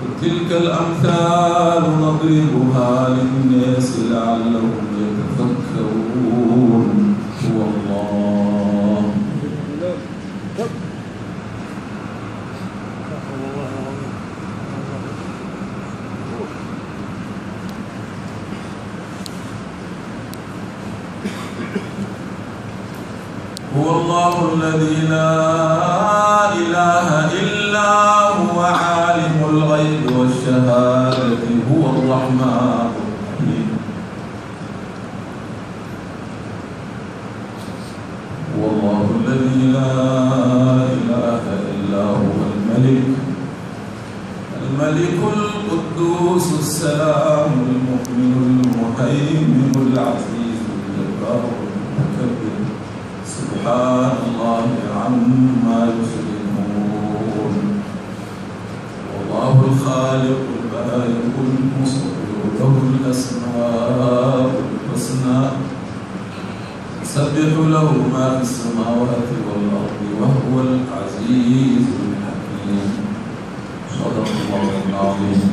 وتلك الأمثال نضربها للناس لعلهم يتفكرون. هو الله. هو الله الذي لا إله إلا هو عالم الغيب والشهادة هو الرحمن الرحيم. هو الله الذي لا إله إلا هو الملك القدوس السلام المؤمن المهيمن العزيز الجبار المتكبر سبحان الله عما يشركون. والله الخالق البارئ المصور له الأسماء الحسنى يسبح له ما في السماوات والأرض وهو العزيز الحكيم. صدق الله العظيم.